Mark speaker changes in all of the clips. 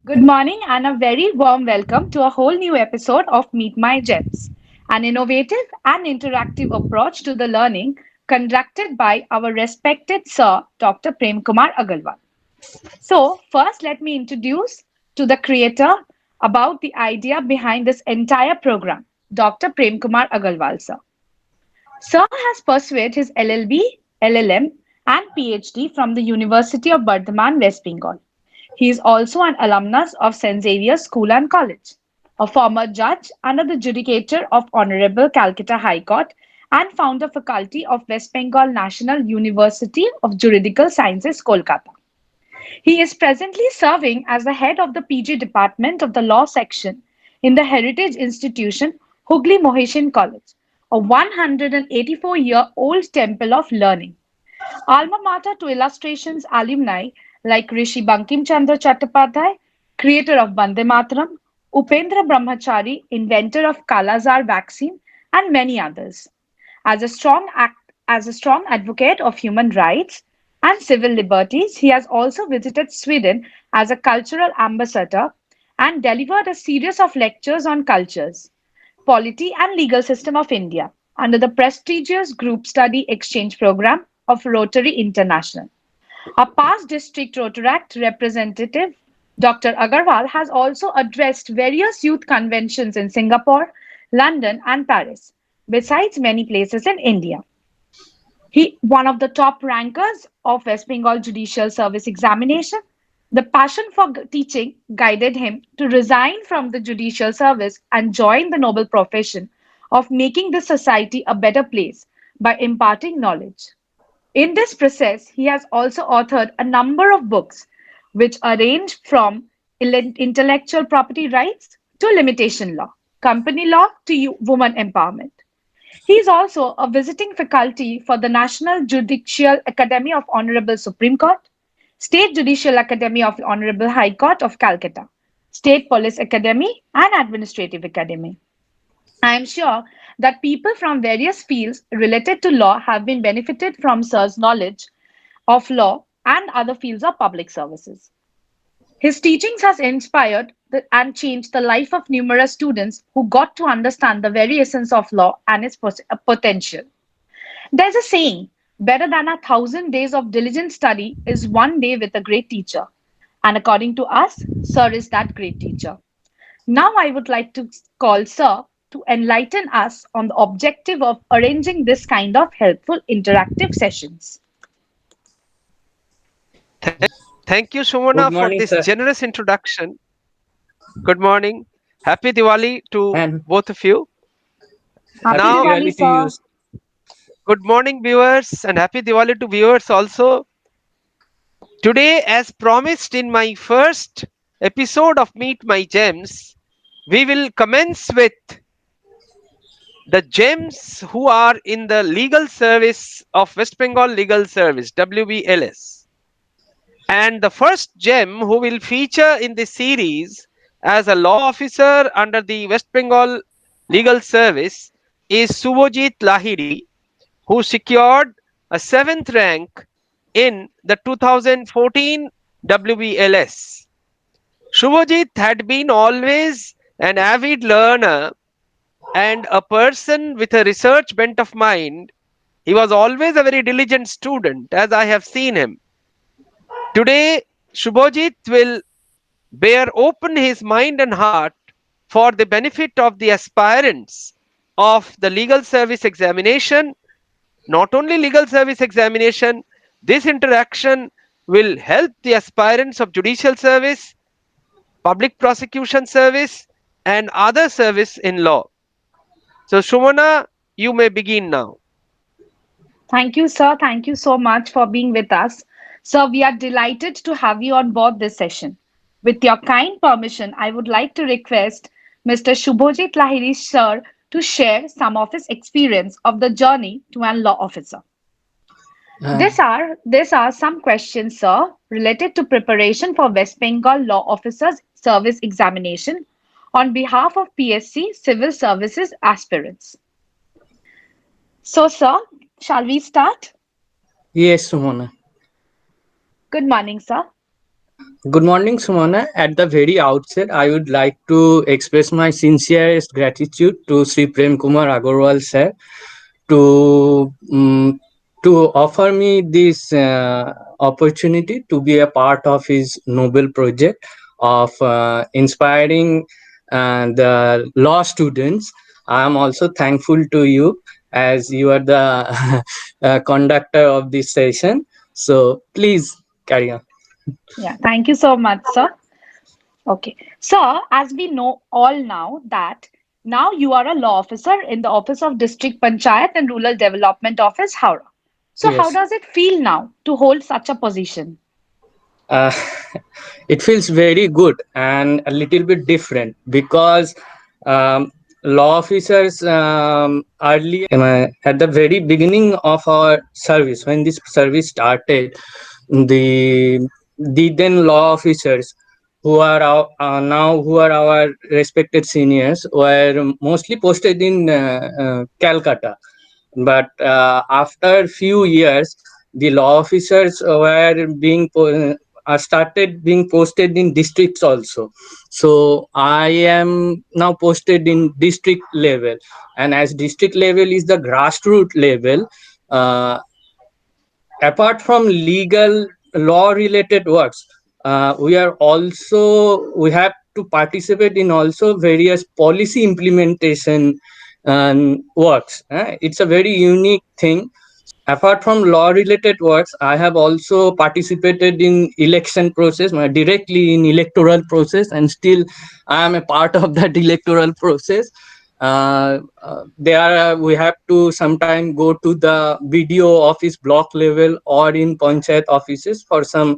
Speaker 1: Good morning and a very warm welcome to a whole new episode of Meet My Gems, an innovative and interactive approach to the learning conducted by our respected Sir Dr. Prem Kumar Agarwal. So, first let me introduce to the creator about the idea behind this entire program, Dr. Prem Kumar Agarwal sir. Sir has pursued his LLB, LLM and PhD from the University of Bardhaman, West Bengal. He is also an alumnus of St. Xavier's School and College, a former judge under the Judicature of Honorable Calcutta High Court, and founder faculty of West Bengal National University of Juridical Sciences, Kolkata. He is presently serving as the head of the PG Department of the Law Section in the Heritage Institution, Hooghly Mohesian College, a 184-year-old temple of learning. Alma mater to illustrations alumni like Rishi Bankim Chandra Chattopadhyay, creator of Bande Mataram, Upendra Brahmachari, inventor of Kala-Azar vaccine, and many others. As a strong advocate of human rights and civil liberties, he has also visited Sweden as a cultural ambassador and delivered a series of lectures on cultures, polity and legal system of India under the prestigious Group Study Exchange Program of Rotary International. A past district Rotaract representative, Dr. Agarwal has also addressed various youth conventions in Singapore, London, and Paris, besides many places in India. He one of the top rankers of West Bengal Judicial Service examination. The passion for teaching guided him to resign from the judicial service and join the noble profession of making the society a better place by imparting knowledge. In this process, he has also authored a number of books which range from intellectual property rights to limitation law, company law to woman empowerment. He is also a visiting faculty for the National Judicial Academy of Honorable Supreme Court, State Judicial Academy of Honorable High Court of Calcutta, State Police Academy, and Administrative Academy. I am sure that people from various fields related to law have been benefited from Sir's knowledge of law and other fields of public services. His teachings has inspired and changed the life of numerous students who got to understand the very essence of law and its potential. There's a saying, better than 1,000 days of diligent study is one day with a great teacher. And according to us, Sir is that great teacher. Now I would like to call Sir to enlighten us on the objective of arranging this kind of helpful interactive sessions.
Speaker 2: Thank you,
Speaker 3: Good
Speaker 2: Sumana, for
Speaker 3: morning,
Speaker 2: this
Speaker 3: sir.
Speaker 2: generous introduction. Good morning. Happy Diwali to
Speaker 3: And
Speaker 2: both of you.
Speaker 1: Happy
Speaker 3: happy
Speaker 2: Now,
Speaker 1: Diwali,
Speaker 3: Diwali to you.
Speaker 1: Sir.
Speaker 2: good morning, viewers, and happy Diwali to viewers also. Today, as promised in my first episode of Meet My Gems, we will commence with the gems who are in the legal service of West Bengal Legal Service, WBLS. And the first gem who will feature in this series as a law officer under the West Bengal Legal Service is Subhojit Lahiri, who secured a seventh rank in the 2014 WBLS. Subhojit had been always an avid learner and a person with a research bent of mind. He was always a very diligent student, as I have seen him. Today, Shubhojit will bear open his mind and heart for the benefit of the aspirants of the legal service examination. Not only legal service examination, this interaction will help the aspirants of judicial service, public prosecution service, and other service in law. So, Shumana, you may begin now.
Speaker 1: Thank you, Sir. Thank you so much for being with us. Sir, we are delighted to have you on board this session. With your kind permission, I would like to request Mr. Shubhojit Lahiri, Sir, to share some of his experience of the journey to an law officer.
Speaker 3: uh,
Speaker 1: These are some questions, sir, related to preparation for West Bengal Law Officers Service Examination on behalf of PSC Civil Services aspirants. So, sir, shall we start?
Speaker 3: yes, Sumana.
Speaker 1: Good morning, sir.
Speaker 3: Good morning, Sumana. At the very outset, I would like to express my sincerest gratitude to Sri Prem Kumar Agarwal sir to to offer me this opportunity to be a part of his noble project of inspiring the law students. I am also thankful to you as you are the conductor of this session. So please carry on.
Speaker 1: Yeah, thank you so much, sir. Okay. So, as we know all now that now you are a law officer in the Office of District Panchayat and Rural Development Office, Howrah. So, how
Speaker 3: Yes.
Speaker 1: does it feel now to hold such a position?
Speaker 3: uh, it feels very good and a little bit different because law officers early at the very beginning of our service, when this service started, the the then law officers who are now who are our respected seniors were mostly posted in Calcutta, but after few years the law officers were started being posted in districts also. So I am now posted in district level, and as district level is the grassroots level, uh, apart from legal law related works, we have to participate in also various policy implementation works. It's a very unique thing. Apart from law related works, I have also participated in election process, directly in electoral process, and still I am a part of that electoral process. There we have to sometime go to the BDO office block level or in panchayat offices for some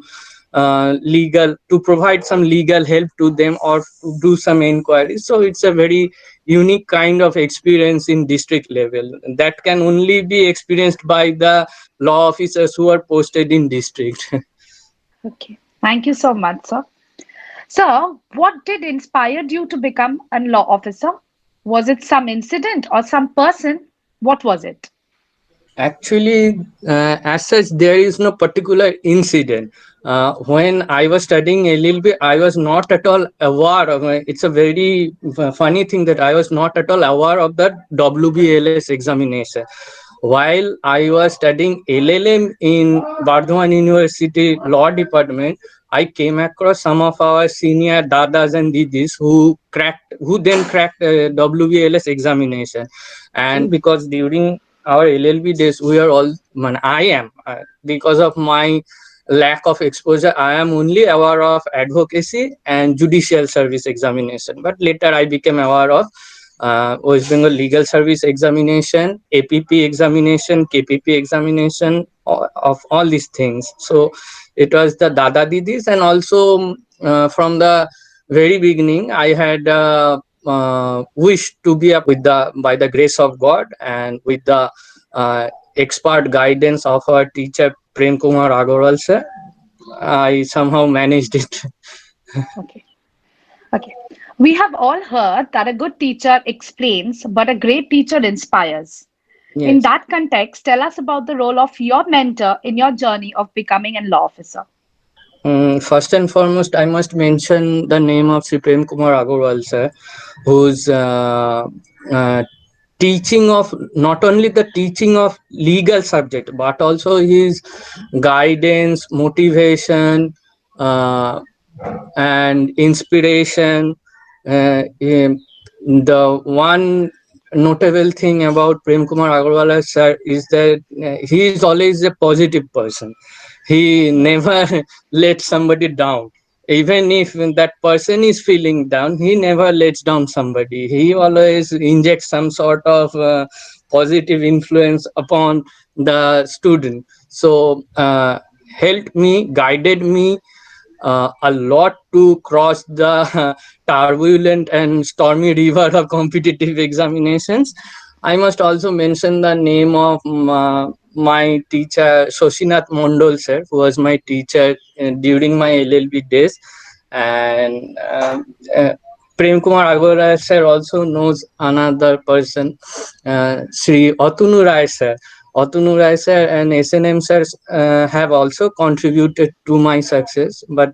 Speaker 3: legal, to provide some legal help to them or to do some inquiries. So it's a very unique kind of experience in district level that can only be experienced by the law officers who are posted in district.
Speaker 1: Okay. Thank you so much, sir. So, what did inspired you to become a law officer? Was it some incident or some person? What was it?
Speaker 3: Actually, as such, there is no particular incident. When I was studying LLB, I was not at all aware of. It's a very funny thing that I was not at all aware of the WBLS examination. While I was studying LLM in Bardhaman University Law Department, I came across some of our senior dadas and didis who then cracked WBLS examination, and because during our LLB days, we are all, I am, because of my lack of exposure, I am only aware of advocacy and judicial service examination. But later I became aware of West Bengal Legal Service examination, APP examination, KPP examination, of all these things. So it was the Dada Didis, and also from the very beginning, I had wish to be up with the, by the grace of God and with the expert guidance of our teacher Prem Kumar Agarwal sir, I somehow managed it.
Speaker 1: Okay. Okay. We have all heard that a good teacher explains, but a great teacher inspires. In
Speaker 3: Yes.
Speaker 1: that context, tell us about the role of your mentor in your journey of becoming a law officer.
Speaker 3: First and foremost, I must mention the name of Sri Prem Kumar Agarwal sir, whose uh, teaching of, not only the teaching of legal subject, but also his guidance, motivation, uh, and inspiration. The one notable thing about Prem Kumar Agarwal sir is that he is always a positive person. He never lets somebody down. Even if that person is feeling down, he never lets down somebody. He always injects some sort of positive influence upon the student. So helped me, guided me a lot to cross the turbulent and stormy river of competitive examinations. I must also mention the name of my teacher, Shoshinath Mondol sir, who was my teacher during my LLB days. And Prem Kumar Agrawal sir also knows another person, Sri Atunu Rai sir, Atunu Rai sir and SNM sir have also contributed to my success. But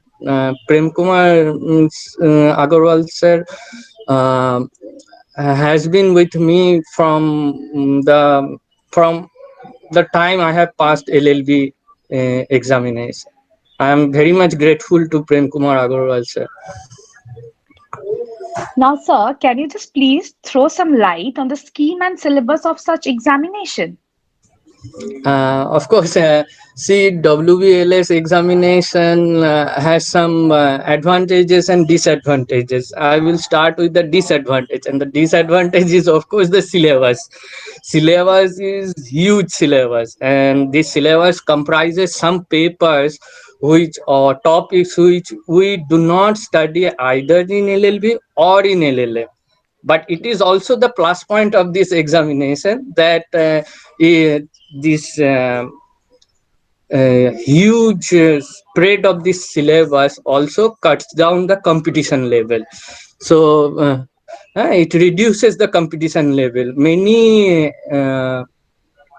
Speaker 3: Prem Kumar Agarwal sir uh, has been with me from the time I have passed LLB examination. I am very much grateful to Prem Kumar Agarwal sir.
Speaker 1: Now, sir, can you just please throw some light on the scheme and syllabus of such examination?
Speaker 3: Of course, see, WBLS examination has some advantages and disadvantages. I will start with the disadvantage, and the disadvantage is, of course, the syllabus. Syllabus is huge syllabus, and this syllabus comprises some papers which or topics which we do not study either in LLB or in LLM. But it is also the plus point of this examination that this huge spread of this syllabus also cuts down the competition level. So it reduces the competition level. Many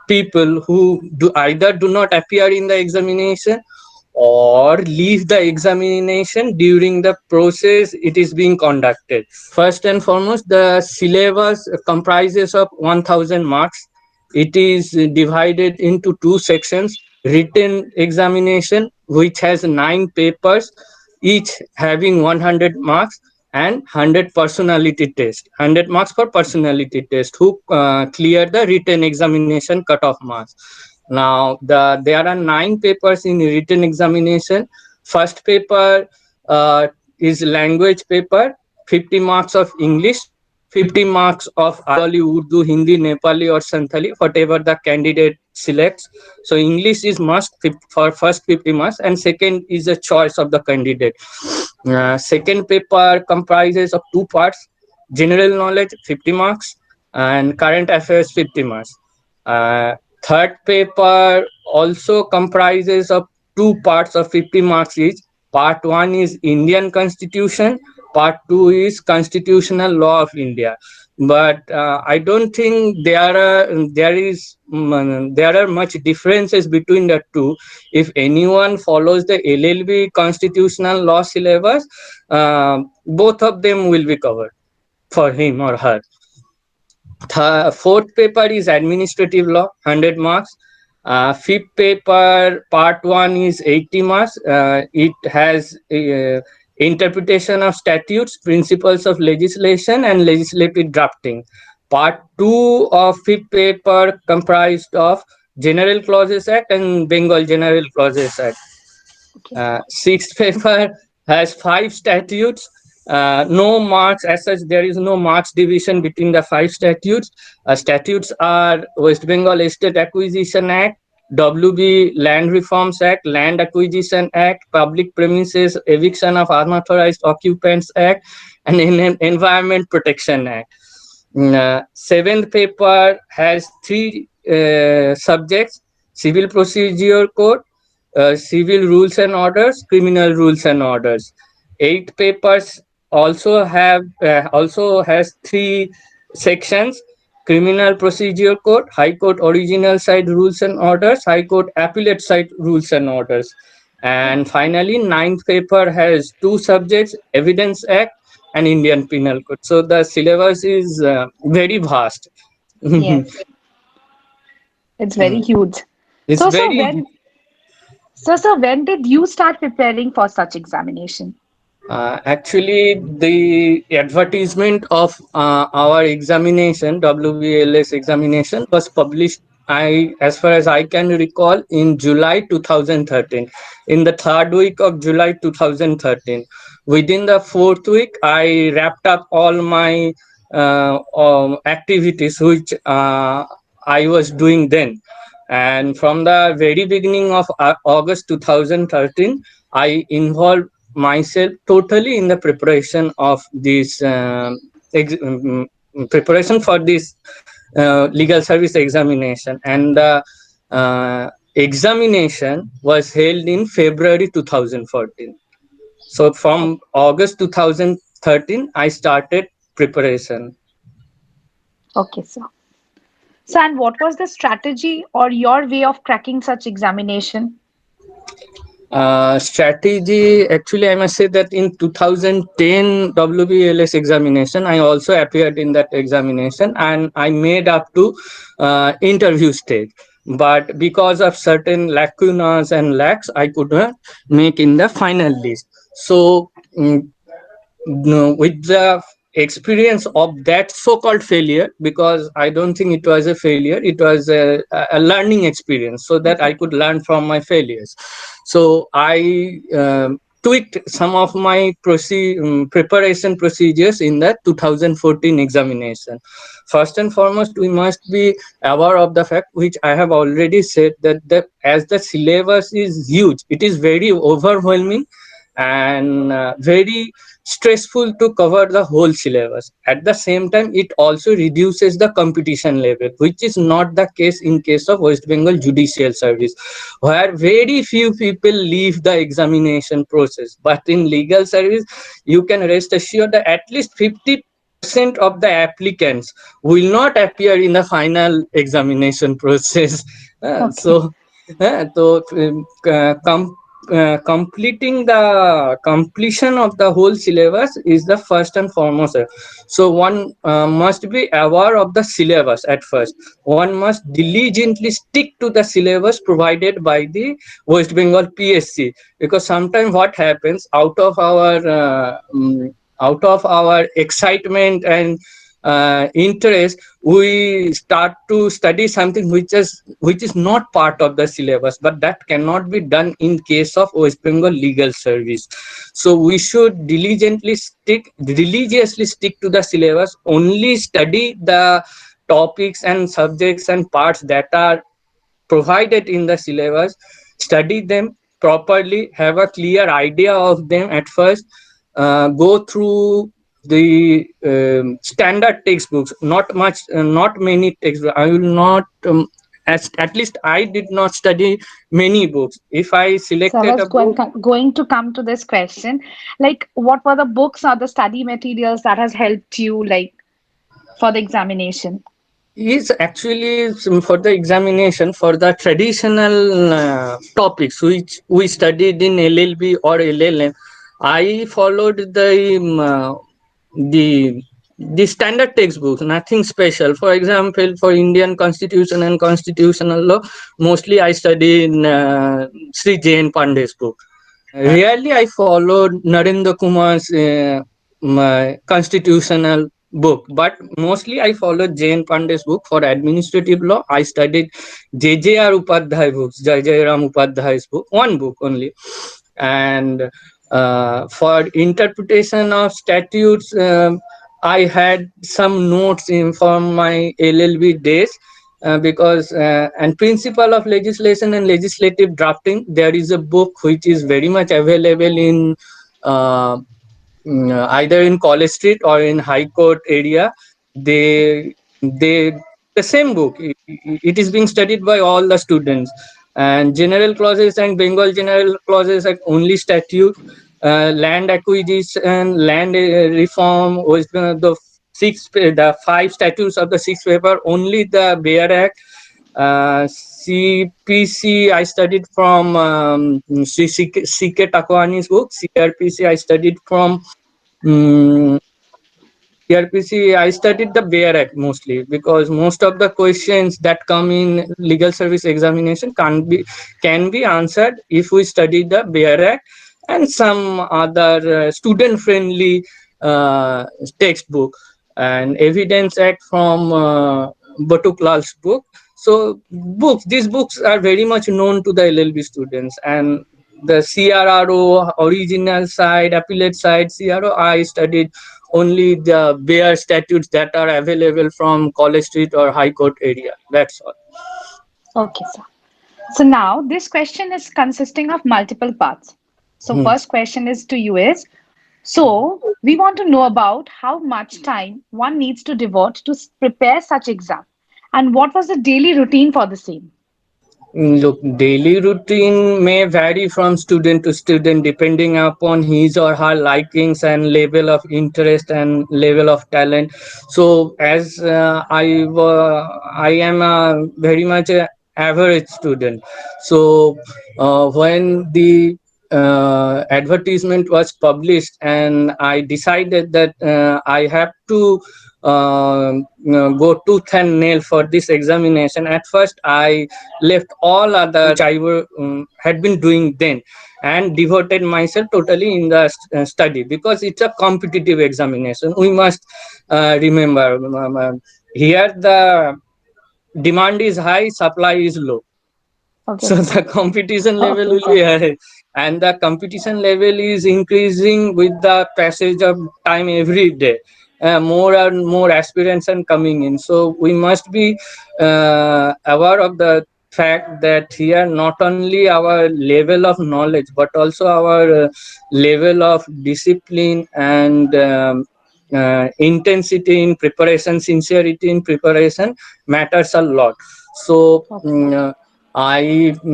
Speaker 3: people who do either do not appear in the examination or leave the examination during the process it is being conducted. First and foremost, the syllabus comprises of 1000 marks. It is divided into two sections: written examination, which has 9 papers, each having 100 marks, and 100 personality test, 100 marks for personality test, who clear the written examination cutoff marks. Now there are 9 papers in written examination. First paper is language paper, 50 marks of English, 50 marks of Bengali, Urdu, Hindi, Nepali or Santhali, whatever the candidate selects. So English is must for first 50 marks, and second is a choice of the candidate. Second paper comprises of 2 parts: general knowledge 50 marks and current affairs 50 marks. Uh, Third paper also comprises of 2 parts of 50 marks each. Part 1 is Indian Constitution, part 2 is Constitutional Law of India. But I don't think there are much differences between the two. If anyone follows the LLB constitutional law syllabus, both of them will be covered for him or her. Fourth paper is administrative law, 100 marks. Fifth paper, part 1 is 80 marks. It has interpretation of statutes, principles of legislation, and legislative drafting. Part 2 of fifth paper comprised of General Clauses Act and Bengal General Clauses Act.
Speaker 1: Okay.
Speaker 3: Sixth paper has 5 statutes. No marks as such. There is no marks division between the 5 statutes. Statutes are West Bengal Estate Acquisition Act, WB Land Reforms Act, Land Acquisition Act, Public Premises Eviction of Unauthorized Occupants Act, and Environment Protection Act. Seventh paper has 3 subjects: Civil Procedure Code, civil rules and orders, criminal rules and orders. 8 papers also has 3 sections: criminal procedure code, high court original side rules and orders, high court appellate side rules and orders. And finally, ninth paper has 2 subjects: evidence act and Indian penal code. So the syllabus is very vast.
Speaker 1: Yes, it's very huge.
Speaker 3: It's
Speaker 1: So, sir,
Speaker 3: very
Speaker 1: when did you start preparing for such examination?
Speaker 3: Actually, the advertisement of our examination, WBLS examination, was published, as far as I can recall, in July 2013. In the 3rd week of July 2013. Within the 4th week, I wrapped up all my activities which I was doing then. And from the very beginning of August 2013, I involved myself totally in the preparation of this preparation for this legal service examination, and the examination was held in February 2014. So from August 2013 I started preparation.
Speaker 1: Okay, sir. So, and what was the strategy or your way of cracking such examination?
Speaker 3: Strategy, actually, I must say that in 2010 WBLS examination, I also appeared in that examination and I made up to interview stage. But because of certain lacunas and lacks, I could not make in the final list. So, no, with the experience of that so-called failure, because I don't think it was a failure, it was a learning experience, so that I could
Speaker 1: Exactly.
Speaker 3: learn from my failures. So I tweaked some of my preparation procedures in the 2014 examination. First and foremost, we must be aware of the fact, which I have already said, that as the syllabus is huge, it is very overwhelming and very stressful to cover the whole syllabus. At the same time, it also reduces the competition level, which is not the case in case of West Bengal Judicial Service, where very few people leave the examination process. But in legal service, you can rest assured that at least 50% of the applicants will not appear in the final examination process.
Speaker 1: Okay.
Speaker 3: Completing the completion of the whole syllabus is the first and foremost. So one must be aware of the syllabus at first. One must diligently stick to the syllabus provided by the West Bengal PSC, because sometimes what happens, out of our excitement and interest, we start to study something which is not part of the syllabus, but that cannot be done in case of West Bengal legal service. So we should religiously stick to the syllabus, only study the topics and subjects and parts that are provided in the syllabus, study them properly, have a clear idea of them at first, go through the standard textbooks, not many textbooks. I will not, at least I did not study many books. If I
Speaker 1: So I
Speaker 3: selected
Speaker 1: was
Speaker 3: a book,
Speaker 1: going to come to this question. Like, what were the books or the study materials that has helped you, like, for the examination?
Speaker 3: is actually for the examination for the traditional topics which we studied in LLB or LLM. I followed the the standard textbooks, nothing special. For example, for Indian Constitution and constitutional law, mostly I study in Sri J.N. Pandey's book. Rarely I followed Narendra Kumar's constitutional book, but mostly I followed Jane Pandey's book. For administrative law, I studied JJR Upadhyay books, Jai Jai Ram Upadhyay's book, one book only. And for interpretation of statutes, I had some notes from my LLB days, because and principle of legislation and legislative drafting, there is a book which is very much available in uh, either in College Street or in High Court area. They the same book, it is being studied by all the students, and general clauses and Bengal general clauses are only statute. Land acquisition, land reform was the five statutes of the sixth paper, only the Bear Act. CPC I studied from Sri CK Takwani's book. CRPC I studied from um, CRPC. I studied the Bear Act mostly, because most of the questions that come in legal service examination can be answered if we study the Bear Act and some other student friendly uh, textbook, and Evidence Act from Batuk Lal's book. So these books are very much known to the LLB students. And the CRRO, original side, appellate side, CRO, I studied only the bare statutes that are available from College Street or High Court area. That's all.
Speaker 1: Okay, sir. So now this question is consisting of multiple parts. So
Speaker 3: Hmm.
Speaker 1: first question is to you is, so we want to know about how much time one needs to devote to prepare such exam, and what was the daily routine for the same?
Speaker 3: Look, daily routine may vary from student to student depending upon his or her likings and level of interest and level of talent. So, as I am a very much a average student. So, when the advertisement was published, and I decided that I have to go tooth and nail for this examination. At first, I left all other which I had been doing then and devoted myself totally in the study, because it's a competitive examination. We must remember, here the demand is high, supply is low.
Speaker 1: Okay.
Speaker 3: So the competition level
Speaker 1: Okay,
Speaker 3: will
Speaker 1: sir.
Speaker 3: be high, and the competition level is increasing with the passage of time every day. More and more aspirants are coming in, so we must be aware of the fact that here not only our level of knowledge but also our level of discipline and intensity in preparation, sincerity in preparation matters a lot. So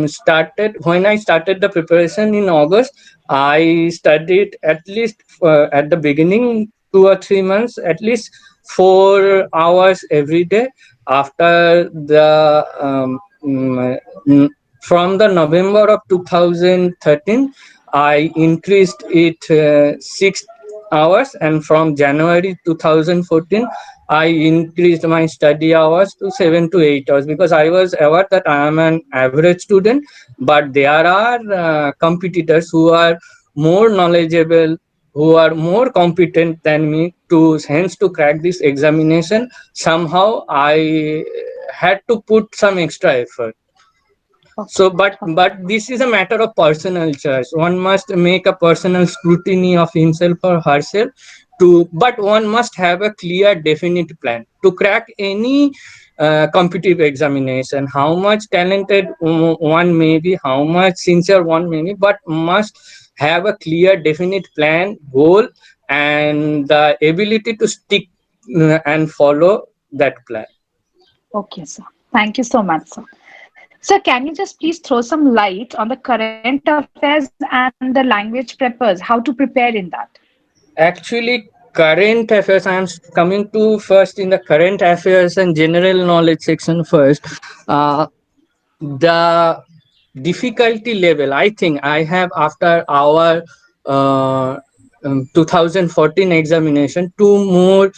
Speaker 3: started when I started the preparation in August. I studied at least at the beginning 2 or 3 months, at least 4 hours every day. After the from the November of 2013, I increased it 6 hours, and from January 2014 I increased my study hours to 7 to 8 hours, because I was aware that I am an average student, but there are competitors who are more knowledgeable, who are more competent than me, to hence to crack this examination. Somehow I had to put some extra effort.
Speaker 1: Okay.
Speaker 3: So, but this is a matter of personal choice. One must make a personal scrutiny of himself or herself to, but one must have a clear, definite plan to crack any competitive examination. How much talented one may be, how much sincere one may be, but must have a clear, definite plan, goal, and the ability to stick and follow that plan.
Speaker 1: Okay, sir. Thank you so much, sir. Sir, can you just please throw some light on the current affairs and the language preppers, how to prepare in that?
Speaker 3: Actually, current affairs, I am coming to first in the current affairs and general knowledge section first. Uh, the difficulty level, I think I have, after our uh, 2014 examination, two more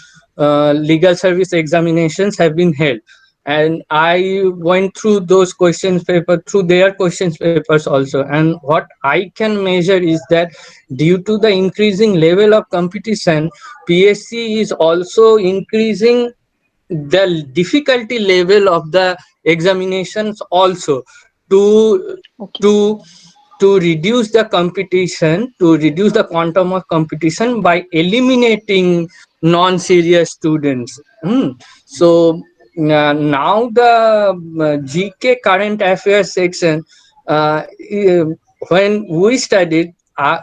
Speaker 3: legal service examinations have been held, and I went through those questions paper, through their questions papers also, and what I can measure is that due to the increasing level of competition, PSC is also increasing the difficulty level of the examinations also, to
Speaker 1: Okay.
Speaker 3: to to reduce the competition, to reduce the quantum of competition by eliminating non-serious students. So now the GK current affairs section, when we studied,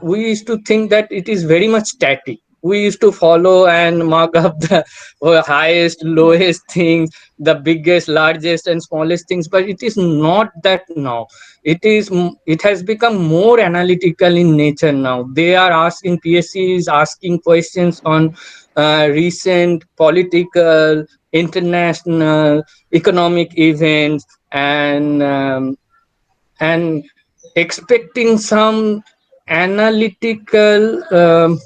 Speaker 3: we used to think that it is very much static. We used to follow and mark up the highest, lowest things, the biggest, largest, and smallest things. But it is not that now. It has become more analytical in nature now. They are asking, PSC is asking questions on recent political, international, economic events, and expecting analytical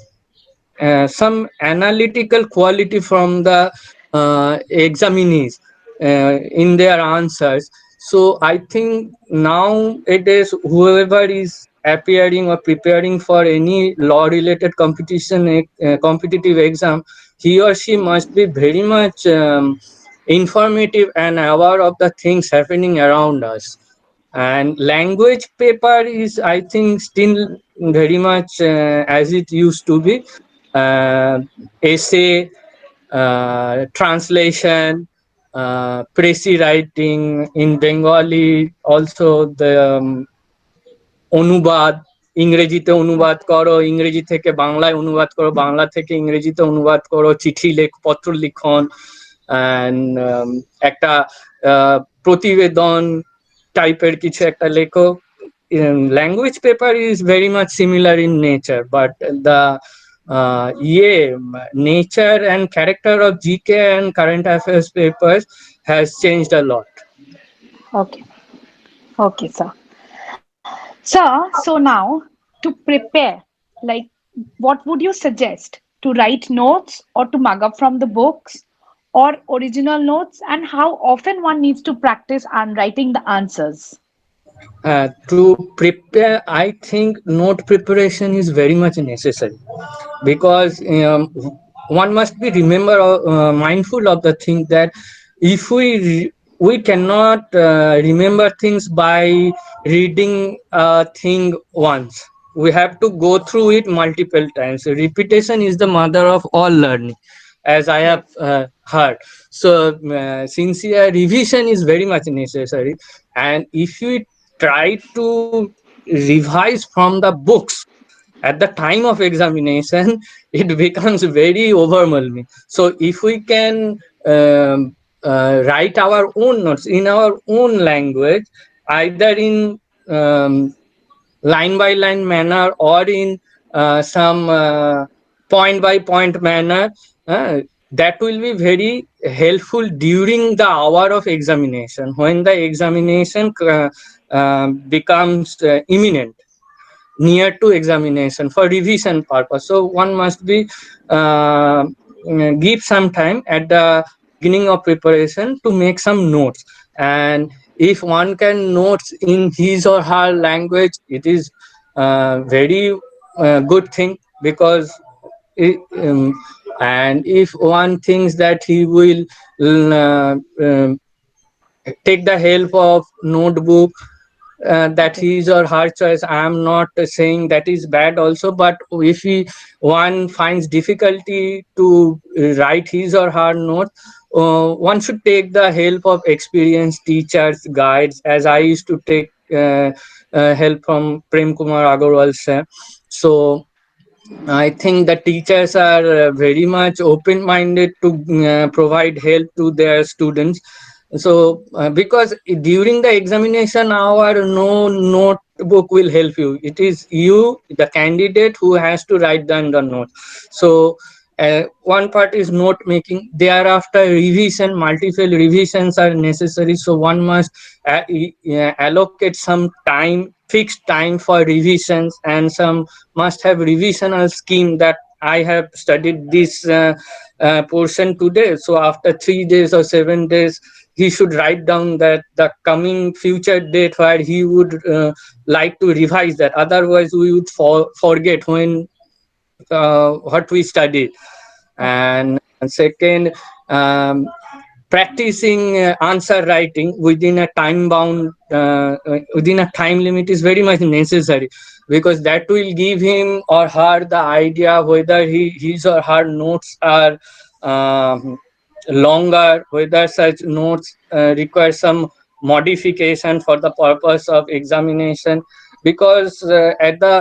Speaker 3: some analytical quality from the examinees in their answers. So I think nowadays, whoever is appearing or preparing for any law related competitive exam, he or she must be very much informative and aware of the things happening around us. And language paper is, I think, still very much as it used to be. uh, Essay, translation, pressy writing in Bengali, also the অনুবাদ, ইংরেজিতে অনুবাদ
Speaker 1: Okay.
Speaker 3: করো, ইংরেজি থেকে বাংলায় অনুবাদ করো, বাংলা থেকে ইংরেজিতে অনুবাদ করো, চিঠি পত্র লিখন, and একটা প্রতিবেদন টাইপের কিছু একটা লেখো। Language paper is very much similar in nature, but the nature and character of GK and current affairs papers has changed a lot.
Speaker 1: Okay. Okay, sir. Sir, so now to prepare, like what would you suggest? To write notes or to mug up from the books or original notes, and how often one needs to practice and writing the answers?
Speaker 3: To prepare, I think note preparation is very much necessary, because one must be remember mindful of the thing that if we cannot remember things by reading a thing once. We have to go through it multiple times. Repetition is the mother of all learning, as I have
Speaker 1: Yes.
Speaker 3: heard. So sincere revision is very much necessary, and if we try to revise from the books at the time of examination, it becomes very overwhelming. So if we can write our own notes in our own language, either in line by line manner or in some point by point manner, uh, that will be very helpful during the hour of examination, when the examination becomes imminent, near to examination, for revision purpose. So one must be give some time at the beginning of preparation to make some notes. And if one can notes in his or her language, it is very good thing, because it, and if one thinks that he will take the help of notebook, that
Speaker 1: Okay.
Speaker 3: his or her choice. I am not saying that is bad also, but if one finds difficulty to write his or her note, one should take the help of experienced teachers, guides, as I used to take help from Prem Kumar Agarwal sir. So I think the teachers are very much open minded to provide help to their students. So because during the examination hour, no notebook will help you. It is you, the candidate, who has to write down the note. So one part is note making. Thereafter, revision, multiple revisions are necessary. So one must allocate some time, fixed time for revisions, and some must have revisional scheme, that I have studied this portion today. So after 3 days or 7 days, he should write down that the coming future date where he would like to revise that. Otherwise, we would forget when what we studied.
Speaker 1: Okay.
Speaker 3: And second, um, practicing answer writing within a time bound, within a time limit, is very much necessary, because that will give him or her the idea whether his or her notes are um, longer, whether such notes require some modification for the purpose of examination. Because at the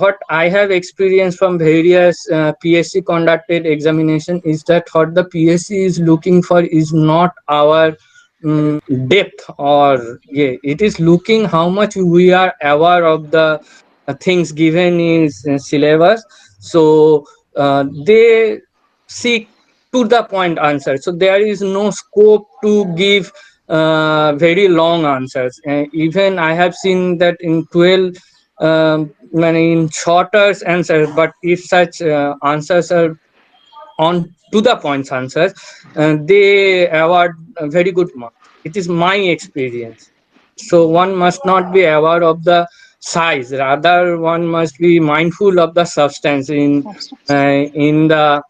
Speaker 3: what I have experienced from various PSC conducted examination is that what the PSC is looking for is not our depth, or yeah, it is looking how much we are aware of the things given in syllabus. So they seek to the point answer. So there is no scope to give very long answers. Even I have seen that in 12 in shorter answers, but if such answers are on to the points answers, they award a very good marks. It is my experience. So one must not be aware of the size, rather one must be mindful of the substance
Speaker 1: Substance.
Speaker 3: in the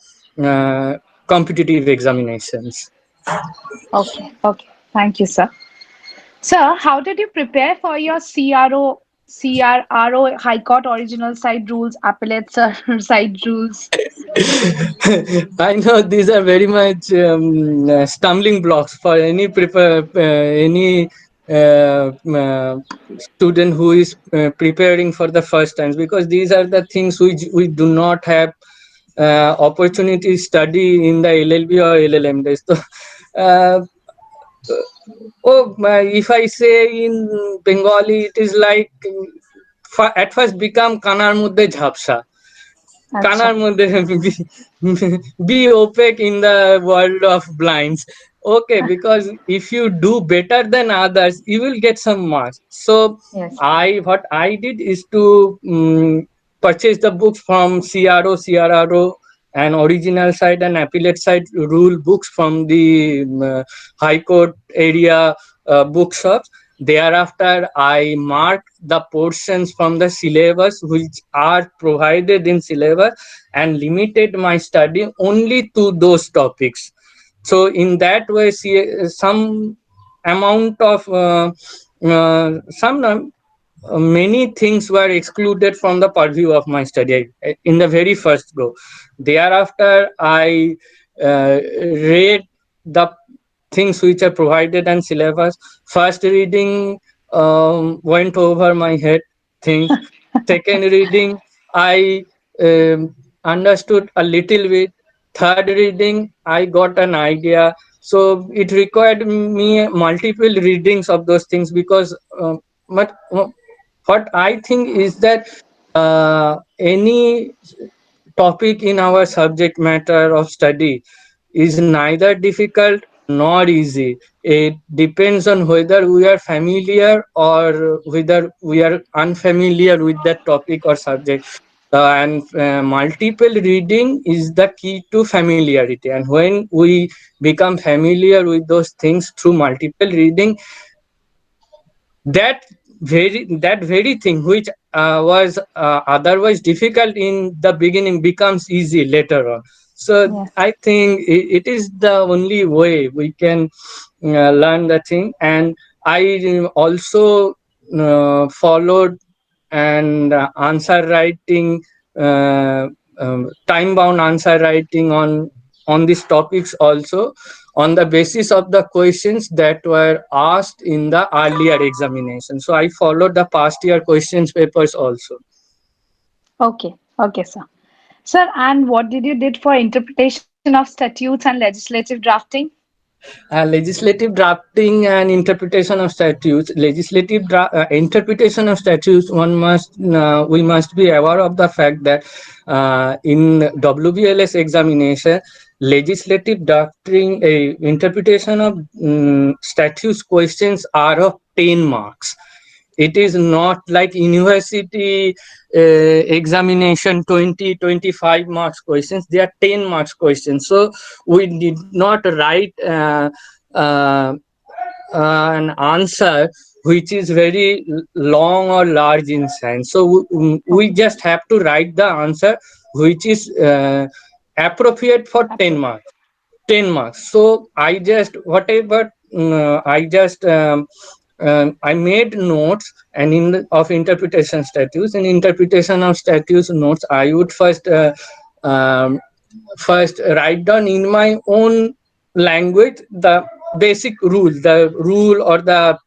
Speaker 3: competitive examinations.
Speaker 1: Okay. Okay. Thank you, sir. Sir, how did you prepare for your CRO High Court original side rules, appellate side rules?
Speaker 3: I know these are very much stumbling blocks for any any student who is preparing for the first times, because these are the things which we do not have opportunity study in the LLB or LLM days. So, if I say in Bengali, it is like at first become kanar muddhe jhapsa.
Speaker 1: Acha.
Speaker 3: কানার মধ্যে be opaque in the world of blinds. Okay, because if you do better than others, you will get some marks. So
Speaker 1: Yes.
Speaker 3: what I did is to purchase the books from CRO and original side and appellate side rule books from the high court area bookshops. Thereafter, I marked the portions from the syllabus which are provided in syllabus and limited my study only to those topics. So in that way, see, some amount of some many things were excluded from the purview of my study in the very first go. Thereafter, I read the things which are provided and syllabus. First reading went over my head things. Second reading, I understood a little bit. Third reading, I got an idea. So it required me multiple readings of those things because but what I think is that any topic in our subject matter of study is neither difficult nor easy. It depends on whether we are familiar or whether we are unfamiliar with that topic or subject. And multiple reading is the key to familiarity. And when we become familiar with those things through multiple reading, that very thing which was otherwise difficult in the beginning becomes easy later on. So
Speaker 1: Yes.
Speaker 3: I think it is the only way we can learn the thing. And I also followed and answer writing, time bound answer writing on these topics also, on the basis of the questions that were asked in the earlier examination. So I followed the past year questions papers also.
Speaker 1: Okay. Okay, sir. Sir, and what did you did for interpretation of statutes and legislative drafting?
Speaker 3: Legislative drafting and interpretation of statutes. Interpretation of statutes, we must be aware of the fact that in WBLS examination, legislative drafting, interpretation of statutes questions are of 10 marks. It is not like university examination 20-25 marks questions. They are 10 marks questions. So we did not write an answer which is very long or large in science. So we
Speaker 1: Okay.
Speaker 3: just have to write the answer which is appropriate for 10
Speaker 1: Appropriate.
Speaker 3: marks. 10 marks. So I just whatever I just I made notes and of interpretation statutes. In interpretation of statutes notes, I would um, first write down in my own language the basic rule, the rule or the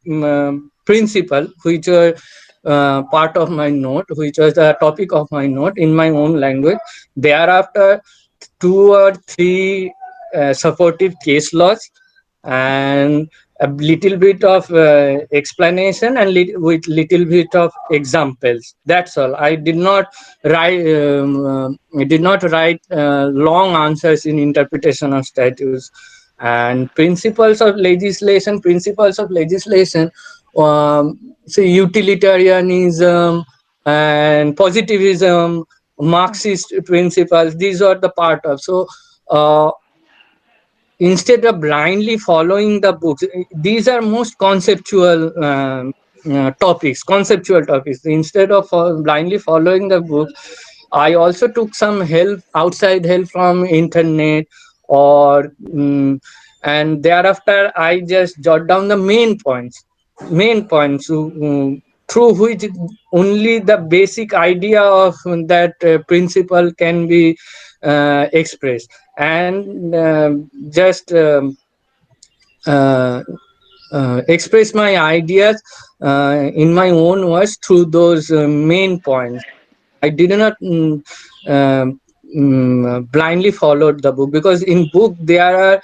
Speaker 3: principle which were part of my note, which was the topic of my note in my own language. Thereafter, two or three supportive case laws and a little bit of explanation and with little bit of examples. That's all. I did not write long answers in interpretation of statutes. And principles of legislation, say utilitarianism and positivism, Marxist principles, these are the part of. So uh, instead of blindly following the books, these are most conceptual topics. Instead of blindly following the books, I also took some outside help from internet or and thereafter I just jot down the main points through which only the basic idea of that principle can be expressed. And just uh, express my ideas in my own words through those main points. I did not blindly followed the book, because in book there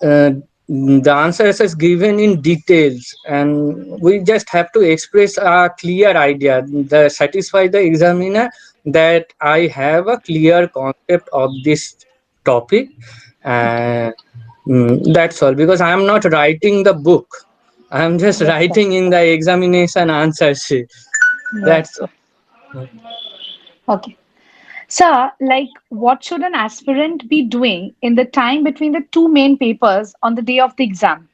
Speaker 3: are the answers is given in details, and we just have to express a clear idea, the satisfy the examiner that I have a clear concept of this topic.
Speaker 1: Okay.
Speaker 3: And that's all, because I am not writing the book, I am just
Speaker 1: Yes, sir.
Speaker 3: writing in the examination answer sheet.
Speaker 1: Yes,
Speaker 3: That's
Speaker 1: sir.
Speaker 3: all.
Speaker 1: Okay. Sir, like, what should an aspirant be doing in the time between the two main papers on the day of the exam?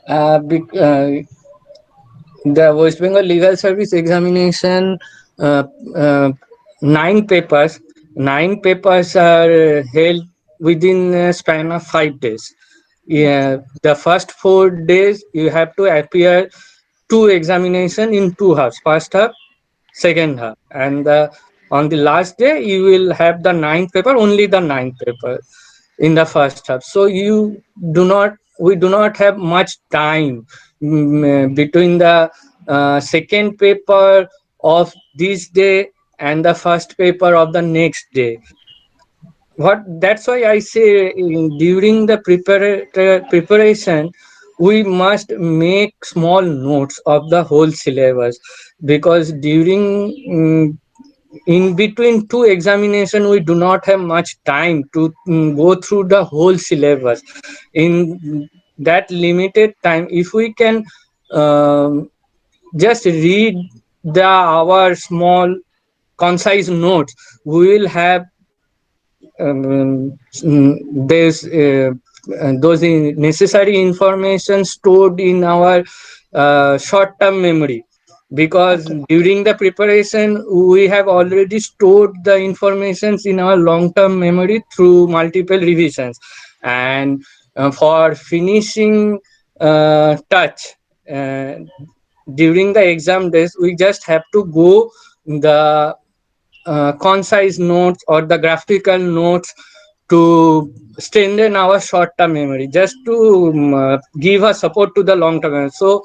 Speaker 3: uh, bec- uh, the West Bengal Legal Service examination, uh, uh, nine papers, nine papers are held within a span of 5 days.
Speaker 1: Yes.
Speaker 3: Yeah, the first 4 days you have to appear two examination in two halves, first half, second half, and on the last day you will have the ninth paper, only the ninth paper in the first half. So we do not have much time between the second paper of this day and the first paper of the next day. What That's why I say, during the preparation we must make small notes of the whole syllabus, because during in between two examination we do not have much time to go through the whole syllabus. In that limited time, if we can um, just read the our small concise notes, we will have there's those necessary information stored in our short term memory, because
Speaker 1: Okay.
Speaker 3: during the preparation we have already stored the informations in our long term memory through multiple revisions. And for finishing touch, uh, during the exam days we just have to go the concise notes or the graphical notes to strengthen our short-term memory, just to give a support to the long-term memory. So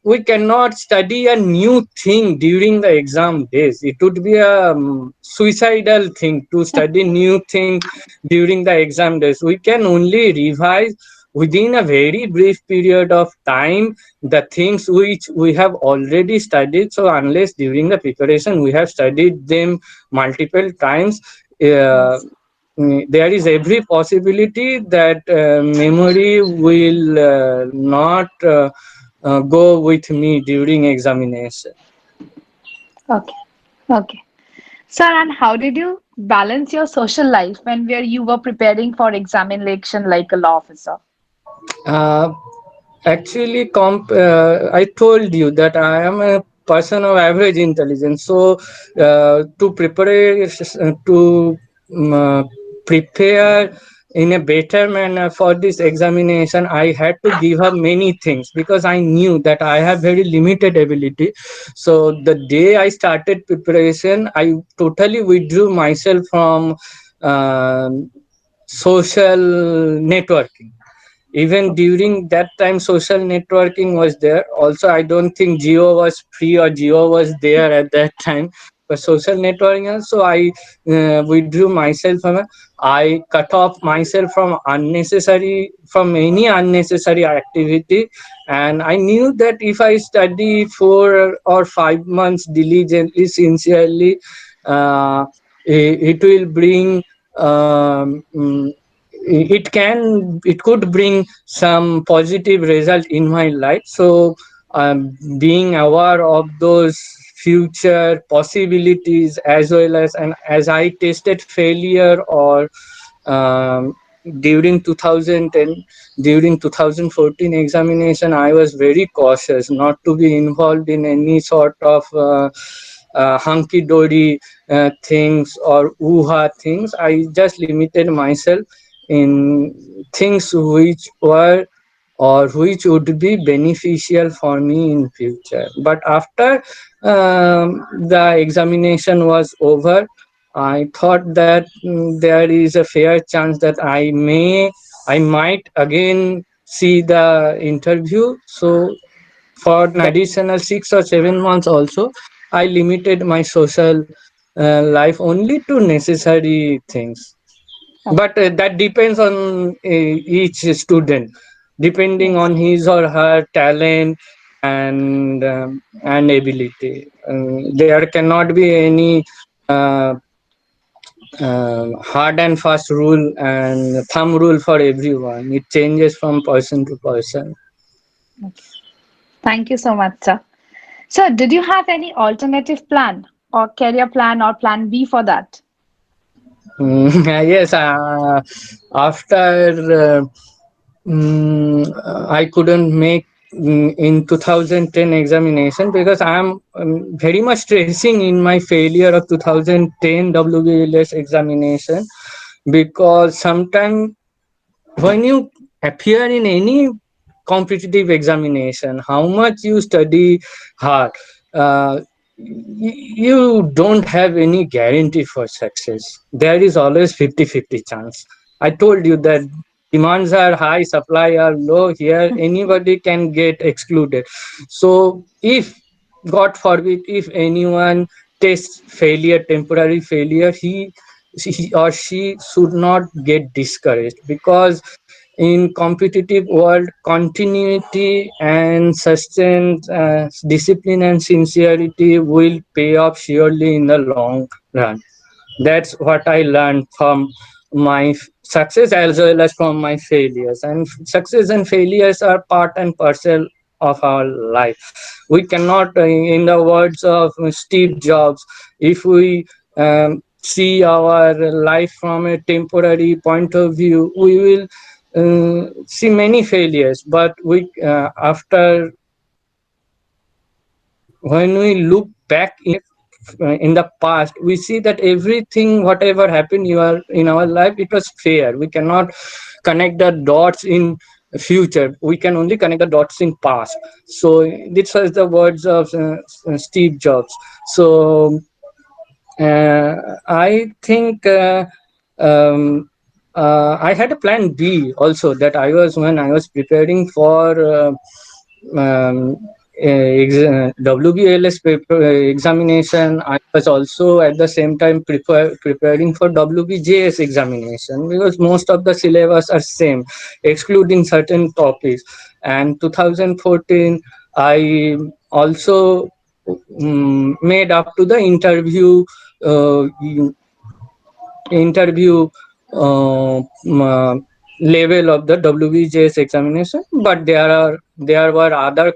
Speaker 3: we cannot study a new thing during the exam days. It would be a suicidal thing to study new thing during the exam days. We can only revise within a very brief period of time the things which we have already studied. So unless during the preparation we have studied them multiple times, uh,
Speaker 1: Yes.
Speaker 3: there is every possibility that memory will not go with me during examination.
Speaker 1: Okay. Okay. Sir, and how did you balance your social life when where you were preparing for examination like a law officer?
Speaker 3: Uh, Actually, I told you that I am a person of average intelligence. So, to prepare in a better manner for this examination, I had to give up many things, because I knew that I have very limited ability. So, the day I started preparation, I totally withdrew myself from social networking. Even
Speaker 1: Okay.
Speaker 3: during that time social networking was there also. I don't think Geo was free or Geo was there at that time for social networking. So I withdrew myself from I cut off myself from any unnecessary activity. And I knew that if I study 4 or 5 months diligently, sincerely, uh, it will bring it could bring some positive result in my life. So being aware of those future possibilities, as well as, and as I tasted failure or um, during 2010, during 2014 examination, I was very cautious not to be involved in any sort of hunky dory things or ooha things. I just limited myself in things which were or which would be beneficial for me in future. But after the examination was over, I thought that there is a fair chance that I might again see the interview. So for an additional 6 or 7 months also, I limited my social life only to necessary things. But that depends on each student, depending
Speaker 1: Yes.
Speaker 3: on his or her talent and ability. There cannot be any uh, hard and fast rule and thumb rule for everyone. It changes from person to person.
Speaker 1: Okay. Thank you so much, sir. Sir, did you have any alternative plan or career plan or plan B for that?
Speaker 3: Yes, after I couldn't make in 2010 examination because I'm very much stressing in my failure of 2010 WBLS examination, because sometimes when you appear in any competitive examination, how much you study hard, uh, you don't have any guarantee for success. There is always 50-50 chance. I told you that demands are high, supply are low. Here anybody can get excluded. So if, god forbid, if anyone tastes failure, temporary failure, he or she should not get discouraged, because in competitive world, continuity and sustained discipline and sincerity will pay off surely in the long run. That's what I learned from my success as well as from my failures. And success and failures are part and parcel of our life. We cannot, in the words of Steve Jobs, if we see our life from a temporary point of view, we will see many failures. But we after when we look back in the past, we see that everything whatever happened in our life, it was fair. We cannot connect the dots in future, we can only connect the dots in past. So this was the words of Steve Jobs. So I think I had a plan B also, that I was, when I was preparing for um, WBLS paper examination, I was also at the same time preparing for WBJS examination, because most of the syllabus are same, excluding certain topics. And 2014, I also made up to the uh, interview level of the WBJS examination, but there were other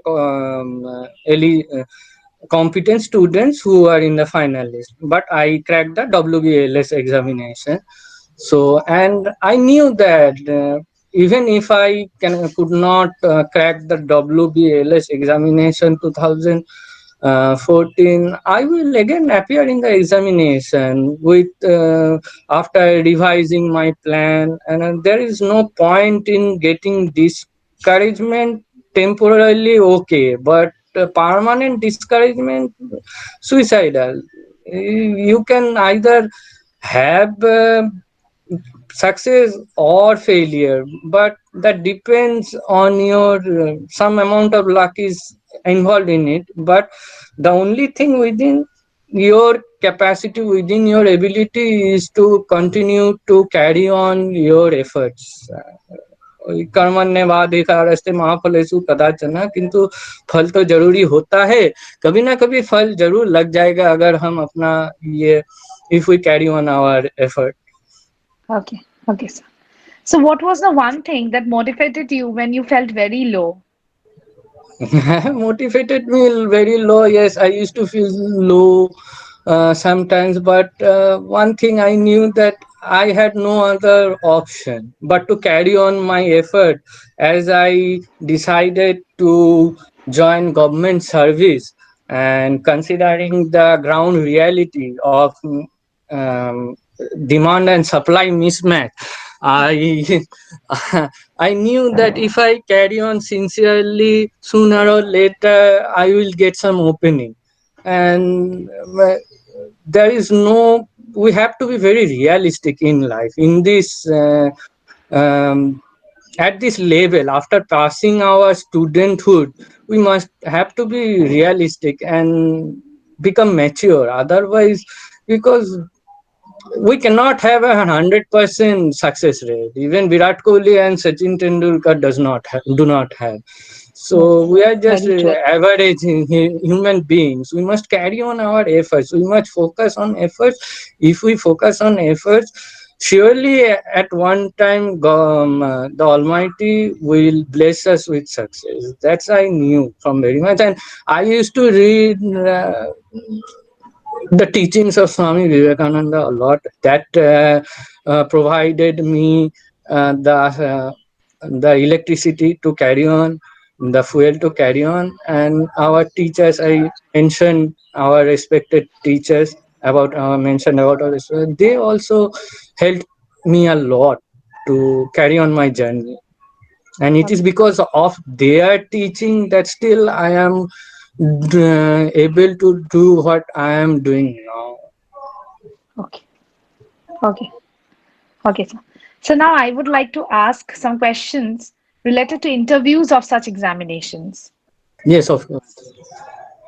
Speaker 3: competent students who are in the final list. But I cracked the WBLS examination. So, and I knew that even if I could not crack the WBLS examination 2014, I will again appear in the examination with after revising my plan, and there is no point in getting discouragement temporarily, okay, but permanent discouragement, suicidal. You can either have success or failure, but that depends on your some amount of luck is involved in it. But the only thing within your capacity, within your ability, is to continue to carry on your efforts. कर्मण्यवाधिकारस्ते महाफलेषु कदाचन, किंतु फल तो जरूरी होता है, कभी ना कभी फल जरूर लग जाएगा अगर हम अपना ये, if we carry on our effort.
Speaker 1: Okay. Okay, sir. So, what was the one thing that motivated you when you felt very low?
Speaker 3: Motivated me very low. Yes, I used to feel low sometimes, but one thing I knew, that I had no other option but to carry on my effort, as I decided to join government service. And considering the ground reality of um, demand and supply mismatch, I I knew that if I carry on sincerely, sooner or later I will get some opening. And there is no, we have to be very realistic in life. In this um, at this level, after passing our studenthood, we must have to be realistic and become mature. Otherwise, because we cannot have 100% success rate. Even Virat Kohli and Sachin Tendulkar do not have. So
Speaker 1: Yes,
Speaker 3: we are just
Speaker 1: very true.
Speaker 3: average human beings. We must carry on our efforts. We must focus on efforts. If we focus on efforts, surely at one time the Almighty will bless us with success. That's I knew from very much. And I used to read the teachings of Swami Vivekananda a lot. That provided me the electricity to carry on, the fuel to carry on, and our teachers. I mentioned our respected teachers about mentioned about our. They also helped me a lot to carry on my journey, and it is
Speaker 1: Okay.
Speaker 3: because of their teaching that still I am able to do what I am doing now.
Speaker 1: Okay. Okay. Okay, sir. So now I would like to ask some questions related to interviews of such examinations.
Speaker 3: Yes, of course.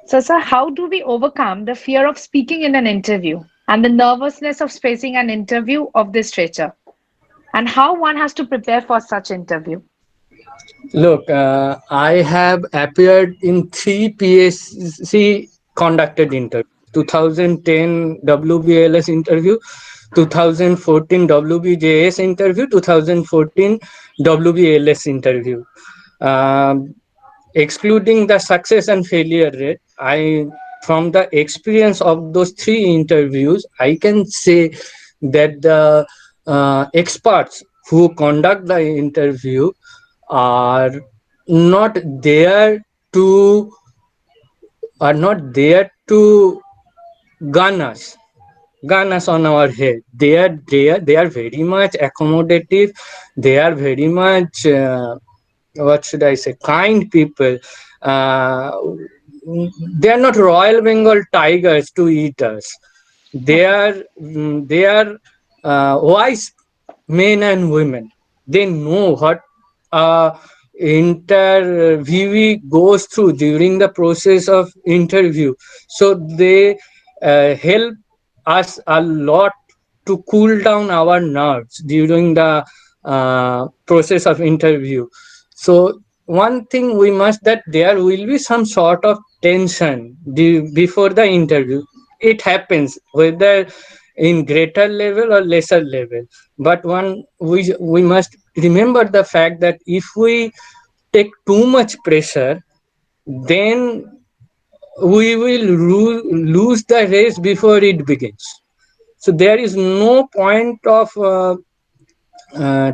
Speaker 1: So, sir, how do we overcome the fear of speaking in an interview and the nervousness of facing an interview of this nature? And how one has to prepare for such interview?
Speaker 3: Look, I have appeared in three PSC conducted interviews: 2010 WBLS interview, 2014 WBJS interview, 2014 WBLS interview. Um, Excluding the success and failure rate, I from the experience of those three interviews, I can say that the experts who conduct the interview are not there to are not there to gun us on our head. They are very much accommodative. They are very much what should I say, kind people. uh, they are not Royal Bengal tigers to eat us. they
Speaker 1: Okay.
Speaker 3: are they are wise men and women. They know what interviewee goes through during the process of interview, so they help us a lot to cool down our nerves during the process of interview. So one thing we must, that there will be some sort of tension before the interview. It happens whether in greater level or lesser level, but one we must remember the fact that if we take too much pressure, then we will lose the race before it begins. So there is no point of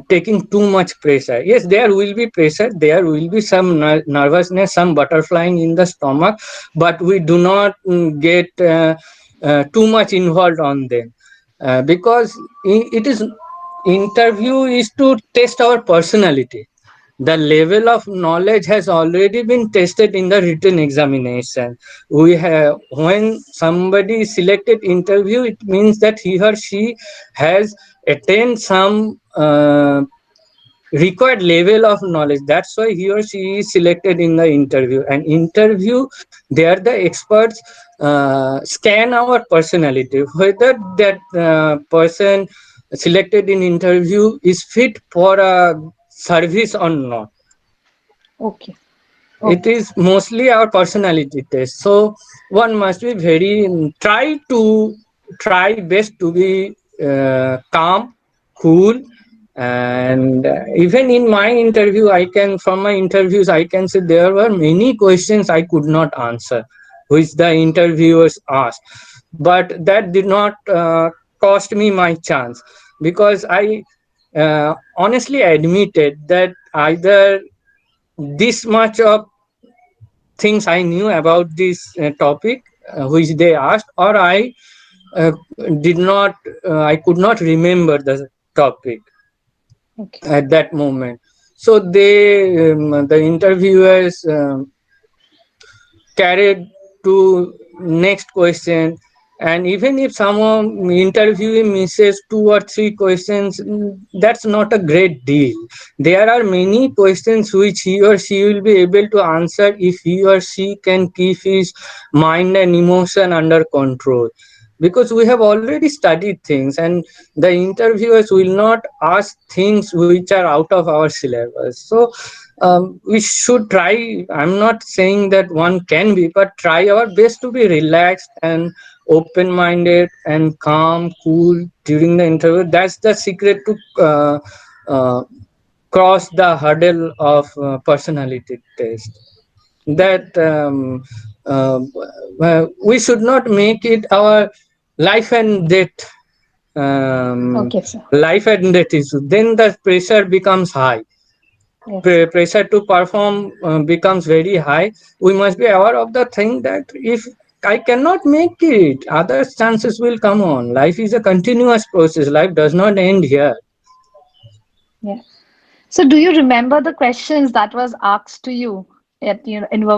Speaker 3: taking too much pressure. Yes, there will be pressure, there will be some nervousness, some butterflying in the stomach, but we do not get too much involved on them, because it is interview is to test our personality. The level of knowledge has already been tested in the written examination. We have, when somebody is selected interview, it means that he or she has attained some required level of knowledge. That's why he or she is selected in the interview. And interview, there the experts scan our personality, whether that person selected in interview is fit for a service or not.
Speaker 1: Okay.
Speaker 3: It
Speaker 1: Okay.
Speaker 3: is mostly our personality test. So one must be very try best to be calm, cool. And even in my interview, I can from my interviews I can say there were many questions I could not answer, which the interviewers asked, but that did not cost me my chance, because I honestly admitted that either this much of things I knew about this topic which they asked, or uh, I could not remember the topic
Speaker 1: Okay.
Speaker 3: at that moment. So the interviewers carried to next question. And even if someone interviewee misses two or three questions, that's not a great deal. There are many questions which he or she will be able to answer if he or she can keep his mind and emotion under control. because we have already studied things, and the interviewers will not ask things which are out of our syllabus. So we should try. I'm not saying that one can be, but try our best to be relaxed and open minded and calm, cool during the interview. That's the secret to uh, cross the hurdle of personality test. That we should not make it our life and death, um,
Speaker 1: Okay, sir.
Speaker 3: life and death issue. Then the pressure becomes high.
Speaker 1: Yes.
Speaker 3: Pressure to perform becomes very high. We must be aware of the thing that if I cannot make it, other chances will come on. Life is a continuous process. Life does not end here.
Speaker 1: Yeah. So, do you remember the questions that was asked to you at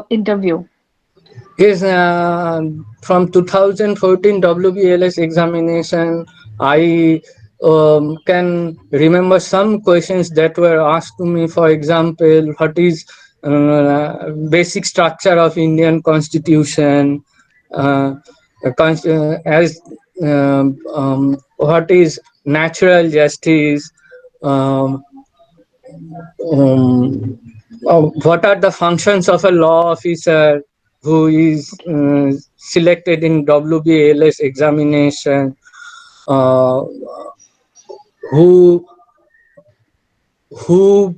Speaker 1: interview?
Speaker 3: Yes, from 2014 WBLS examination, I can remember some questions that were asked to me. For example, what is basic structure of Indian Constitution? Uh, as what is natural justice? Um, um, what are the functions of a law officer who is
Speaker 1: Okay.
Speaker 3: selected in WBLS examination? Uh, who who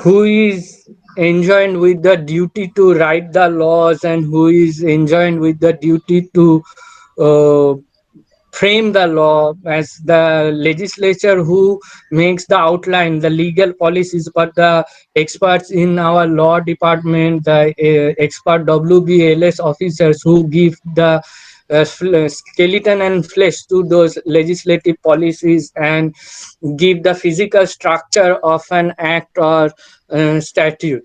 Speaker 3: who is enjoined with the duty to write the laws, and who is enjoined with the duty to uh, frame the law, as the legislature who makes the outline, the legal policies, but the experts in our law department, the expert WBLS officers who give the skeleton and flesh to those legislative policies and give the physical structure of an act or statute.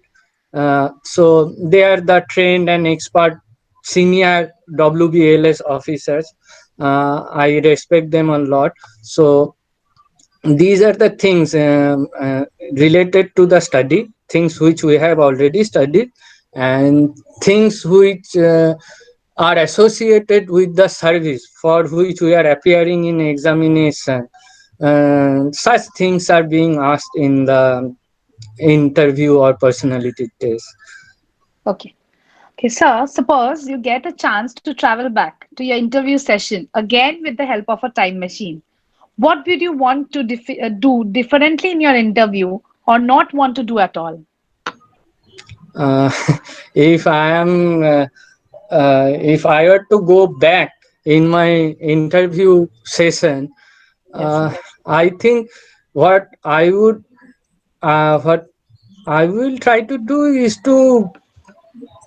Speaker 3: So they are the trained and expert senior WBLS officers. I respect them a lot. So these are the things related to the study, things which we have already studied, and things which are associated with the service for which we are appearing in examination. Such things are being asked in the interview or personality test.
Speaker 1: Okay. Okay, sir, suppose you get a chance to travel back to your interview session again with the help of a time machine. What would you want to do differently in your interview or not want to do at all?
Speaker 3: Uh, if I am if I were to go back in my interview session,
Speaker 1: Yes,
Speaker 3: uh,
Speaker 1: sir.
Speaker 3: I think what what I will try to do is to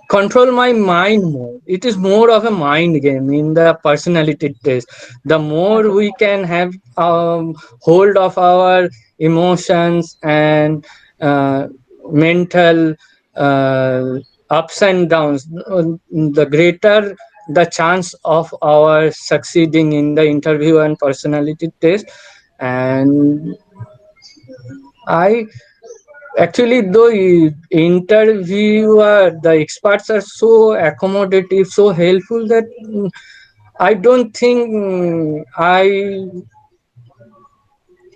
Speaker 3: control my mind more. It is more of a mind game in the personality test. The more
Speaker 1: Okay.
Speaker 3: we can have hold of our emotions and mental uh, ups and downs, the greater the chance of our succeeding in the interview and personality test. And I actually, the interviewer, the experts are so accommodative, so helpful that I don't think I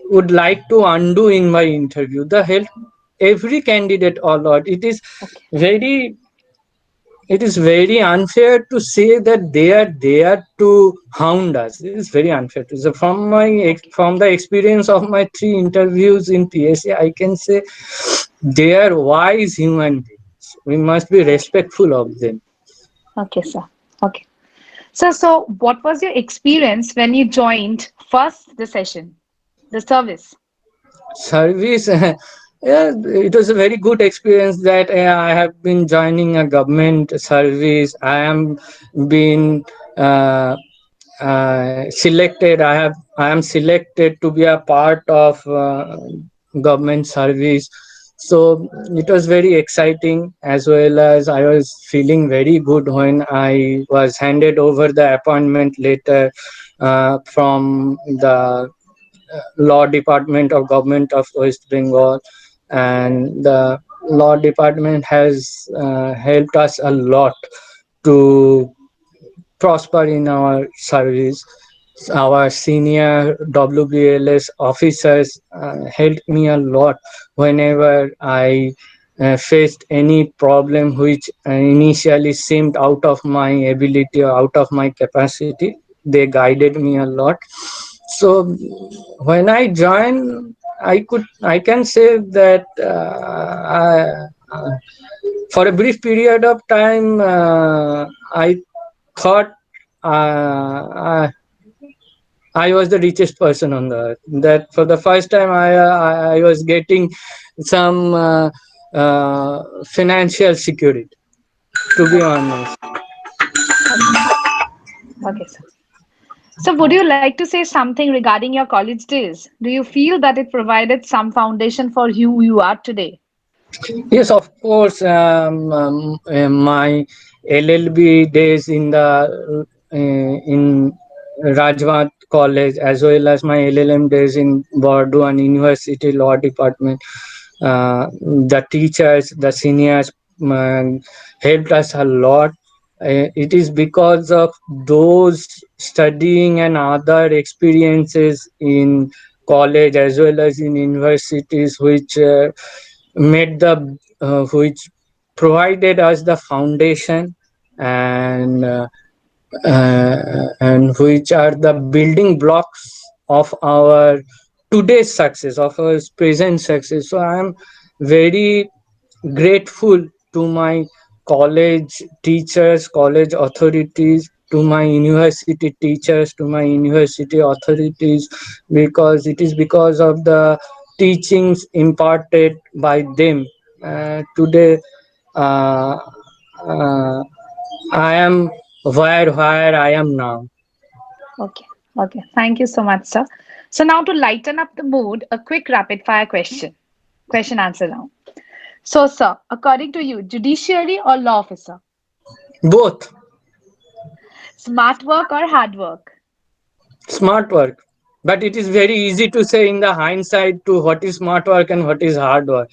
Speaker 3: would like to undo in my interview. The help every candidate a lot.
Speaker 1: Okay.
Speaker 3: Very it is very unfair to say that they are there to hound us. It is very unfair to say.
Speaker 1: Okay.
Speaker 3: From the experience of my 3 interviews in PSA, I can say they are wise human beings. We must be
Speaker 1: Okay.
Speaker 3: respectful of them.
Speaker 1: Okay, sir. Okay. So what was your experience when you joined first the session, the service?
Speaker 3: Service, yeah, it was a very good experience that I have been joining a government service. I am being uh, selected. I am selected to be a part of government service. So it was very exciting, as well as I was feeling very good when I was handed over the appointment letter from the law department of government of West Bengal. And the law department has helped us a lot to prosper in our service. Our senior WBLS officers helped me a lot whenever I faced any problem which initially seemed out of my ability or out of my capacity. They guided me a lot. So when I joined, I can say that for a brief period of time, I thought I was the richest person on the earth. That for the first time, I was getting some financial security. To be honest,
Speaker 1: Okay, sir. So, would you like to say something regarding your college days? Do you feel that it provided some foundation for who you are today?
Speaker 3: yes, of course. My LLB days in the in Rajvat College, as well as my LLM days in Burdwan University Law Department, the teachers, the seniors helped us a lot. It is because of those studying and other experiences in college as well as in universities, which made the which provided us the foundation, and and which are the building blocks of our today's success, of our present success. So I am very grateful to my college teachers, college authorities, to my university teachers, to my university authorities, because it is because of the teachings imparted by them. Today, uh, uh, I am where I am now.
Speaker 1: Okay, okay. Thank you so much, sir. So, now to lighten up the mood, a quick rapid fire question answer round. So, sir, according to you, judiciary or law officer?
Speaker 3: Both.
Speaker 1: Smart work or hard work?
Speaker 3: Smart work. But it is very easy to say in the hindsight to what is smart work and what is hard work.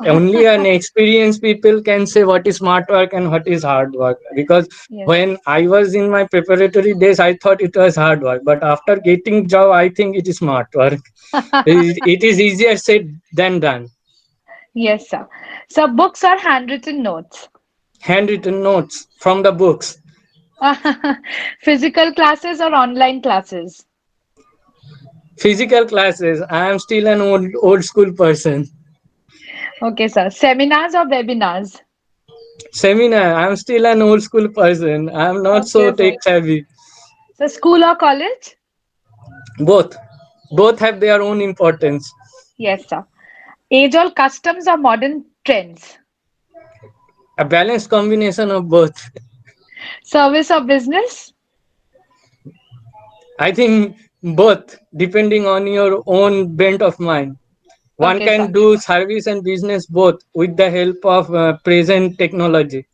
Speaker 3: Only an experienced people can say what is smart work and what is hard work. Because
Speaker 1: Yes.
Speaker 3: when I was in my preparatory days, I thought it was hard work. But after getting job, I think it is smart work. It is easier said than done.
Speaker 1: Yes, sir. So, books or handwritten notes?
Speaker 3: Handwritten notes from the books.
Speaker 1: Physical classes or online classes?
Speaker 3: Physical classes. I am still an old school person.
Speaker 1: Okay, sir. Seminars or webinars?
Speaker 3: Seminar. I am still an old school person. I am not so
Speaker 1: Okay,
Speaker 3: tech
Speaker 1: sir.
Speaker 3: savvy.
Speaker 1: So, school or college?
Speaker 3: Both. Both have their own importance.
Speaker 1: Yes, sir. Age old customs or modern trends?
Speaker 3: A balanced combination of both.
Speaker 1: Service or business?
Speaker 3: I think both, depending on your own bent of mind. One
Speaker 1: Okay, sir.
Speaker 3: can do service and business both with the help of present technology.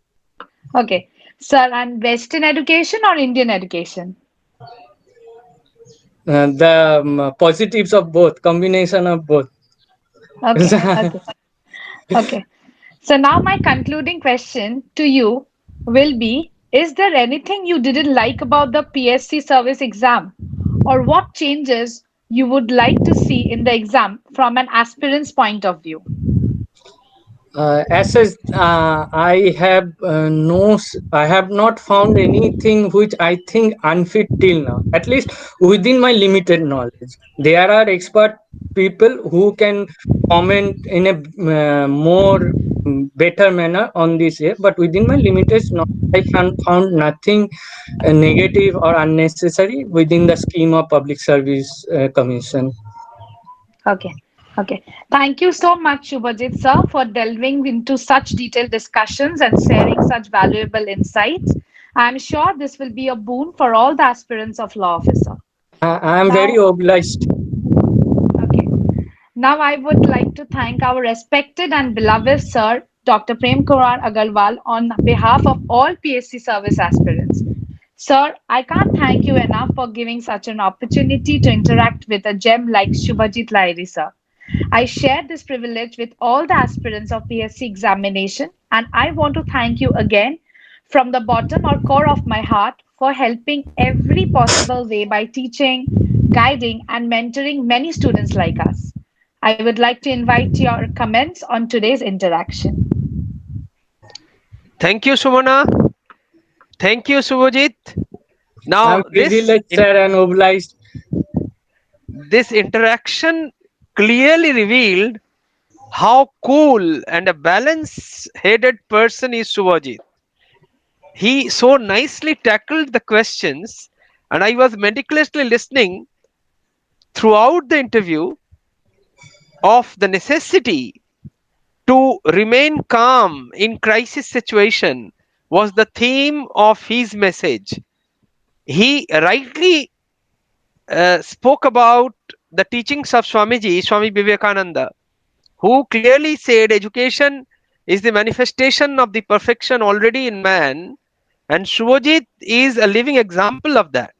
Speaker 1: Okay. Sir, and Western education or Indian education?
Speaker 3: The positives of both, combination of both.
Speaker 1: Okay, okay, okay. So now my concluding question to you will be, is there anything you didn't like about the PSC service exam? Or what changes you would like to see in the exam from an aspirant's point of view?
Speaker 3: As such, I have not found anything which I think unfit till now. At least within my limited knowledge, there are expert people who can comment in a more better manner on this year. But within my limited knowledge, I found nothing negative or unnecessary within the scheme of Public Service Commission.
Speaker 1: Okay. Okay. Thank you so much, Shubhajit sir, for delving into such detailed discussions and sharing such valuable insights. I'm sure this will be a boon for all the aspirants of law officer.
Speaker 3: I am very
Speaker 1: Now,
Speaker 3: obliged.
Speaker 1: okay. Now I would like to thank our respected and beloved sir, Dr. Prem Kumar Agarwal, on behalf of all PSC service aspirants. Sir, I can't thank you enough for giving such an opportunity to interact with a gem like Shubhajit Lahiri, sir. I share this privilege with all the aspirants of PSC examination, and I want to thank you again from the bottom or core of my heart for helping every possible way by teaching, guiding, and mentoring many students like us. I would like to invite your comments on today's interaction.
Speaker 2: Thank you, Sumana. Thank you, Subhajit.
Speaker 3: I'm
Speaker 2: Now,
Speaker 3: privileged, sir, and obliged.
Speaker 2: this interaction clearly revealed how cool and a balance-headed person is Subhajit. He so nicely tackled the questions, and I was meticulously listening throughout the interview of the necessity to remain calm in crisis situation was the theme of his message. He rightly spoke about the teachings of Swamiji, Swami Vivekananda, who clearly said education is the manifestation of the perfection already in man, and Shubhajit is a living example of that.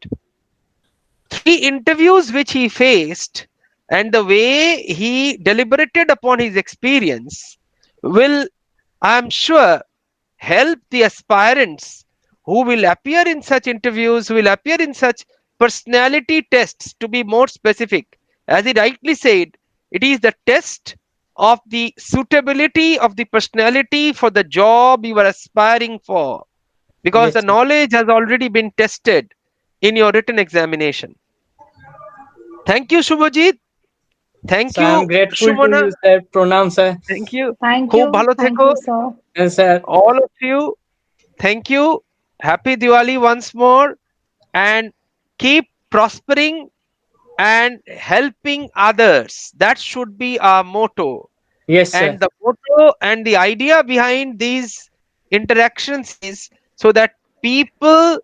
Speaker 2: Three interviews which he faced and the way he deliberated upon his experience will, I am sure, help the aspirants who will appear in such interviews, who will appear in such personality tests to be more specific. As he rightly said, it is the test of the suitability of the personality for the job you are aspiring for, because the
Speaker 3: Yes, sir.
Speaker 2: knowledge has already been tested in your written examination. Thank you, Shubhajit. Thank
Speaker 3: So I'm
Speaker 2: you,
Speaker 3: grateful to
Speaker 2: Shumana.
Speaker 3: you, sir. Pranam, sir.
Speaker 2: Thank you. Khub bhalo
Speaker 1: Thank you,
Speaker 2: theko,
Speaker 1: sir.
Speaker 3: Yes, sir.
Speaker 2: all of you. Thank you. Happy Diwali once more, and keep prospering and helping others. That should be our motto.
Speaker 3: Yes, sir.
Speaker 2: And the motto and the idea behind these interactions is so that people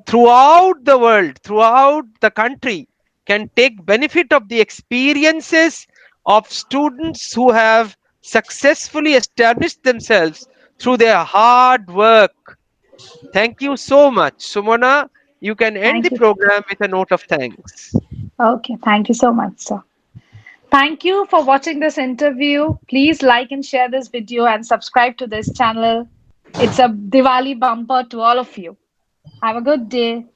Speaker 2: throughout the world, throughout the country, can take benefit of the experiences of students who have successfully established themselves through their hard work. Thank you so much. Sumana, you can end the
Speaker 1: Thank you.
Speaker 2: program with a note of thanks.
Speaker 1: Okay, thank you so much, sir. Thank you for watching this interview. Please like and share this video and subscribe to this channel. It's a Diwali bumper to all of you. Have a good day.